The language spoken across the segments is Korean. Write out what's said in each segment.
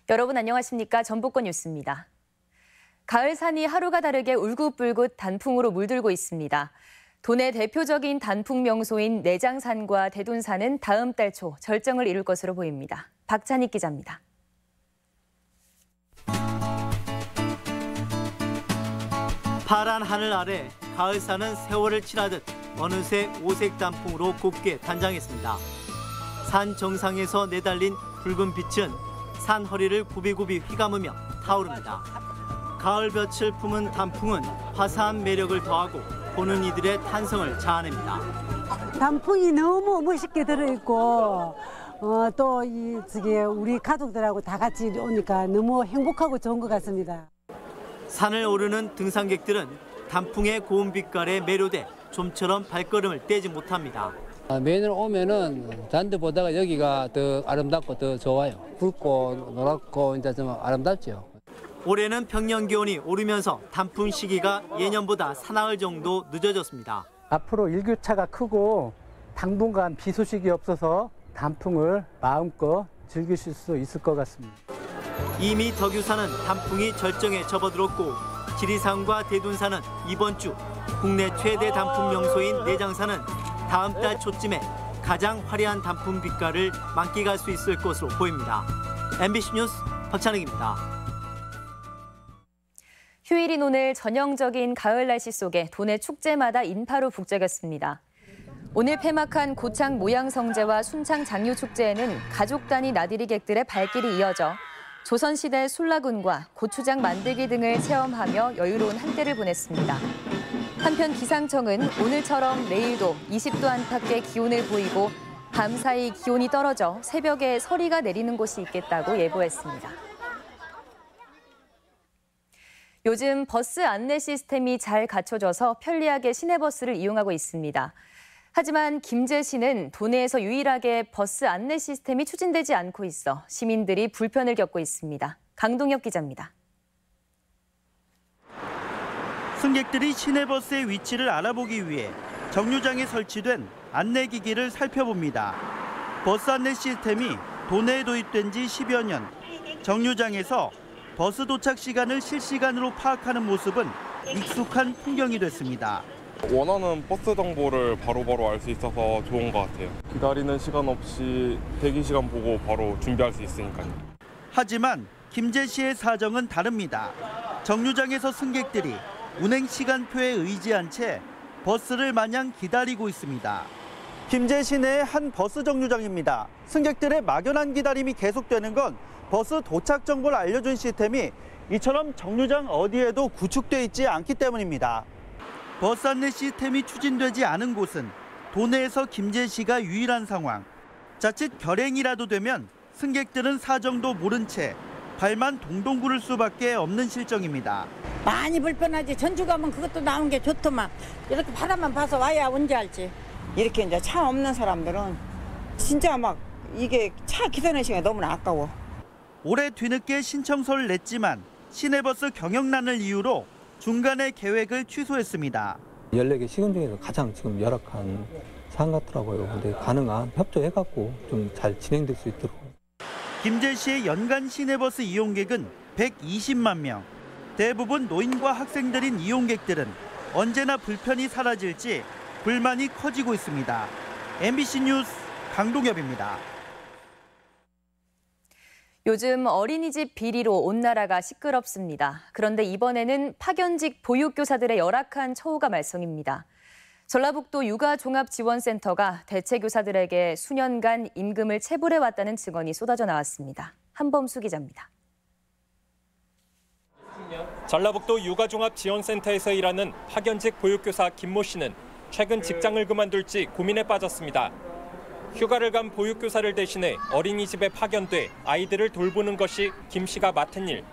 여러분 안녕하십니까? 전북권 뉴스입니다. 가을 산이 하루가 다르게 울긋불긋 단풍으로 물들고 있습니다. 도내 대표적인 단풍 명소인 내장산과 대둔산은 다음 달 초 절정을 이룰 것으로 보입니다. 박찬익 기자입니다. 파란 하늘 아래 가을산은 세월을 치라듯 어느새 오색 단풍으로 곱게 단장했습니다. 산 정상에서 내달린 붉은 빛은 산 허리를 굽이굽이 휘감으며 타오릅니다. 가을 볕을 품은 단풍은 화사한 매력을 더하고 보는 이들의 탄성을 자아냅니다. 단풍이 너무 멋있게 들어있고 또 우리 가족들하고 다 같이 오니까 너무 행복하고 좋은 것 같습니다. 산을 오르는 등산객들은 단풍의 고운 빛깔에 매료돼 좀처럼 발걸음을 떼지 못합니다. 매년 오면은 다른 보다가 여기가 더 아름답고 더 좋아요. 붉고 노랗고 이제 좀 아름답죠. 올해는 평년 기온이 오르면서 단풍 시기가 예년보다 사나흘 정도 늦어졌습니다. 앞으로 일교차가 크고 당분간 비 소식이 없어서 단풍을 마음껏 즐기실 수 있을 것 같습니다. 이미 덕유산은 단풍이 절정에 접어들었고 지리산과 대둔산은 이번 주 국내 최대 단풍 명소인 내장산은 다음 달 초쯤에 가장 화려한 단풍 빛깔을 만끽할 수 있을 것으로 보입니다. MBC 뉴스 박찬익입니다. 휴일인 오늘 전형적인 가을 날씨 속에 도내 축제마다 인파로 북적였습니다. 오늘 폐막한 고창 모양성제와 순창 장유축제에는 가족 단위 나들이객들의 발길이 이어져 조선시대 술라군과 고추장 만들기 등을 체험하며 여유로운 한때를 보냈습니다. 한편 기상청은 오늘처럼 내일도 20도 안팎의 기온을 보이고 밤사이 기온이 떨어져 새벽에 서리가 내리는 곳이 있겠다고 예보했습니다. 요즘 버스 안내 시스템이 잘 갖춰져서 편리하게 시내버스를 이용하고 있습니다. 하지만 김제시는 도내에서 유일하게 버스 안내 시스템이 추진되지 않고 있어 시민들이 불편을 겪고 있습니다. 강동혁 기자입니다. 승객들이 시내버스의 위치를 알아보기 위해 정류장에 설치된 안내기기를 살펴봅니다. 버스 안내 시스템이 도내에 도입된 지 10여 년. 정류장에서 버스 도착 시간을 실시간으로 파악하는 모습은 익숙한 풍경이 됐습니다. 원하는 버스 정보를 바로바로 알 수 있어서 좋은 것 같아요. 기다리는 시간 없이 대기 시간 보고 바로 준비할 수 있으니까요. 하지만 김제시의 사정은 다릅니다. 정류장에서 승객들이 운행 시간표에 의지한 채 버스를 마냥 기다리고 있습니다. 김제시 내 한 버스 정류장입니다. 승객들의 막연한 기다림이 계속되는 건 버스 도착 정보를 알려준 시스템이 이처럼 정류장 어디에도 구축돼 있지 않기 때문입니다. 버스 안내 시스템이 추진되지 않은 곳은 도내에서 김제시가 유일한 상황. 자칫 결행이라도 되면 승객들은 사정도 모른 채 발만 동동 구를 수밖에 없는 실정입니다. 많이 불편하지. 전주 가면 그것도 나온 게 좋더만. 이렇게 바다만 봐서 와야 언제 알지. 이렇게 이제 차 없는 사람들은 진짜 막 이게 차 기다리는 시간이 너무나 아까워. 올해 뒤늦게 신청서를 냈지만 시내버스 경영난을 이유로 중간에 계획을 취소했습니다. 14개 시군 중에서 가장 지금 열악한 상 같더라고요. 근데 가능한 협조해갖고 좀 잘 진행될 수 있도록. 김제시의 연간 시내버스 이용객은 120만 명. 대부분 노인과 학생들인 이용객들은 언제나 불편이 사라질지 불만이 커지고 있습니다. MBC 뉴스 강동엽입니다. 요즘 어린이집 비리로 온 나라가 시끄럽습니다. 그런데 이번에는 파견직 보육교사들의 열악한 처우가 말썽입니다. 전라북도 육아종합지원센터가 대체교사들에게 수년간 임금을 체불해왔다는 증언이 쏟아져 나왔습니다. 한범수 기자입니다. 전라북도 육아종합지원센터에서 일하는 파견직 보육교사 김모 씨는 최근 직장을 그만둘지 고민에 빠졌습니다. 휴가를 간 보육교사를 대신해 어린이집에 파견돼 아이들을 돌보는 것이 김 씨가 맡은 일.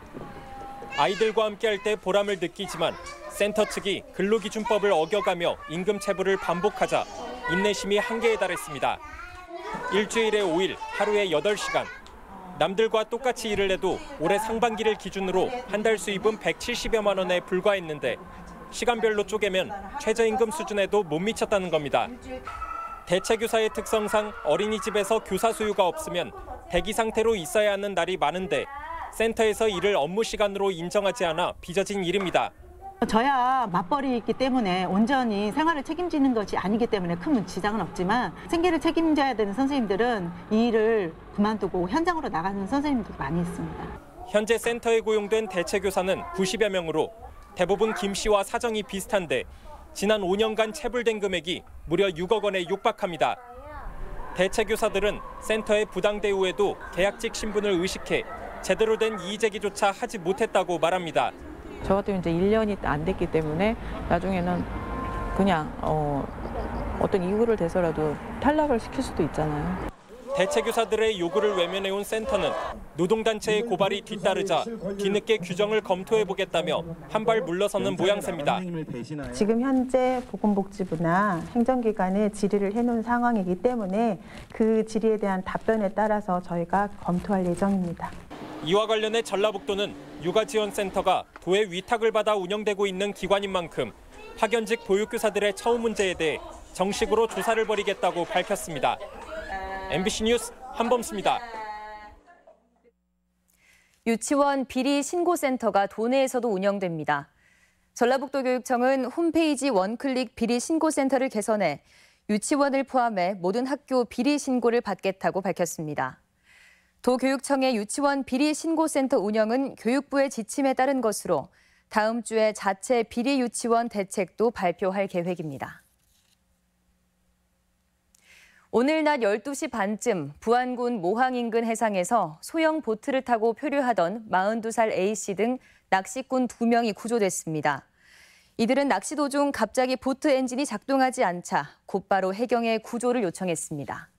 아이들과 함께할 때 보람을 느끼지만 센터 측이 근로기준법을 어겨가며 임금 체불을 반복하자 인내심이 한계에 달했습니다. 일주일에 5일, 하루에 8시간. 남들과 똑같이 일을 해도 올해 상반기를 기준으로 한 달 수입은 170여만 원에 불과했는데 시간별로 쪼개면 최저임금 수준에도 못 미쳤다는 겁니다. 대체교사의 특성상 어린이집에서 교사 수요가 없으면 대기 상태로 있어야 하는 날이 많은데 센터에서 이를 업무 시간으로 인정하지 않아 빚어진 일입니다. 저야 맞벌이 있기 때문에 온전히 생활을 책임지는 것이 아니기 때문에 큰 지장은 없지만 생계를 책임져야 되는 선생님들은 이 일을 그만두고 현장으로 나가는 선생님들도 많이 있습니다. 현재 센터에 고용된 대체교사는 90여 명으로 대부분 김 씨와 사정이 비슷한데 지난 5년간 체불된 금액이 무려 6억 원에 육박합니다. 대체교사들은 센터의 부당 대우에도 계약직 신분을 의식해 제대로 된 이의제기조차 하지 못했다고 말합니다. 저 같은 이제 1년이 안 됐기 때문에 나중에는 그냥 어떤 이유를 대서라도 탈락을 시킬 수도 있잖아요. 대체교사들의 요구를 외면해온 센터는 노동단체의 고발이 뒤따르자 뒤늦게 규정을 검토해보겠다며 한 발 물러서는 모양새입니다. 지금 현재 보건복지부나 행정기관에 질의를 해놓은 상황이기 때문에 그 질의에 대한 답변에 따라서 저희가 검토할 예정입니다. 이와 관련해 전라북도는 육아지원센터가 도의 위탁을 받아 운영되고 있는 기관인 만큼 파견직 보육교사들의 처우 문제에 대해 정식으로 조사를 벌이겠다고 밝혔습니다. MBC 뉴스 한범수입니다. 유치원 비리 신고센터가 도내에서도 운영됩니다. 전라북도 교육청은 홈페이지 원클릭 비리 신고센터를 개선해 유치원을 포함해 모든 학교 비리 신고를 받겠다고 밝혔습니다. 도교육청의 유치원 비리 신고센터 운영은 교육부의 지침에 따른 것으로 다음 주에 자체 비리 유치원 대책도 발표할 계획입니다. 오늘 낮 12시 반쯤 부안군 모항 인근 해상에서 소형 보트를 타고 표류하던 42살 A씨 등 낚시꾼 2명이 구조됐습니다. 이들은 낚시 도중 갑자기 보트 엔진이 작동하지 않자 곧바로 해경에 구조를 요청했습니다.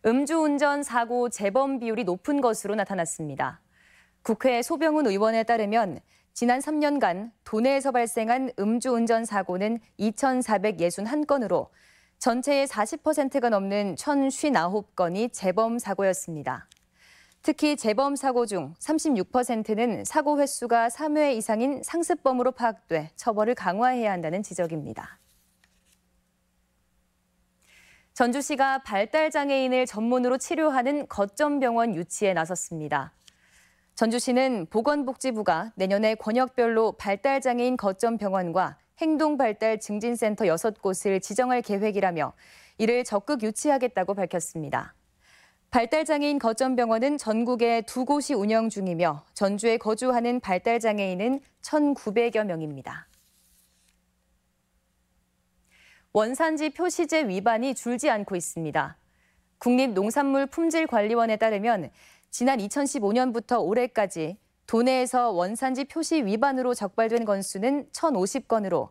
음주운전 사고 재범 비율이 높은 것으로 나타났습니다. 국회 소병훈 의원에 따르면 지난 3년간 도내에서 발생한 음주운전 사고는 2,461건으로 전체의 40%가 넘는 1,059건이 재범 사고였습니다. 특히 재범 사고 중 36%는 사고 횟수가 3회 이상인 상습범으로 파악돼 처벌을 강화해야 한다는 지적입니다. 전주시가 발달장애인을 전문으로 치료하는 거점병원 유치에 나섰습니다. 전주시는 보건복지부가 내년에 권역별로 발달장애인 거점병원과 행동발달증진센터 6곳을 지정할 계획이라며 이를 적극 유치하겠다고 밝혔습니다. 발달장애인 거점병원은 전국에 2곳이 운영 중이며 전주에 거주하는 발달장애인은 1,900여 명입니다. 원산지 표시제 위반이 줄지 않고 있습니다. 국립농산물품질관리원에 따르면 지난 2015년부터 올해까지 도내에서 원산지 표시 위반으로 적발된 건수는 1,050건으로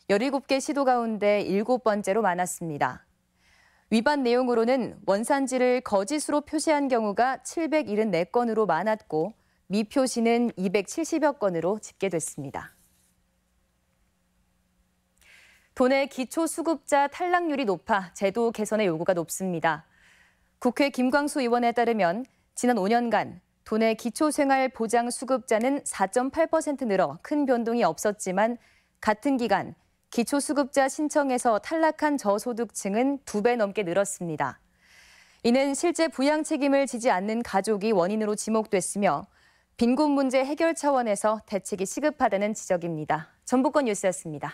17개 시도 가운데 7번째로 많았습니다. 위반 내용으로는 원산지를 거짓으로 표시한 경우가 774건으로 많았고 미표시는 270여 건으로 집계됐습니다. 도내 기초수급자 탈락률이 높아 제도 개선의 요구가 높습니다. 국회 김광수 의원에 따르면 지난 5년간 도내 기초생활보장수급자는 4.8% 늘어 큰 변동이 없었지만 같은 기간 기초수급자 신청에서 탈락한 저소득층은 2배 넘게 늘었습니다. 이는 실제 부양 책임을 지지 않는 가족이 원인으로 지목됐으며 빈곤 문제 해결 차원에서 대책이 시급하다는 지적입니다. 전북권 뉴스였습니다.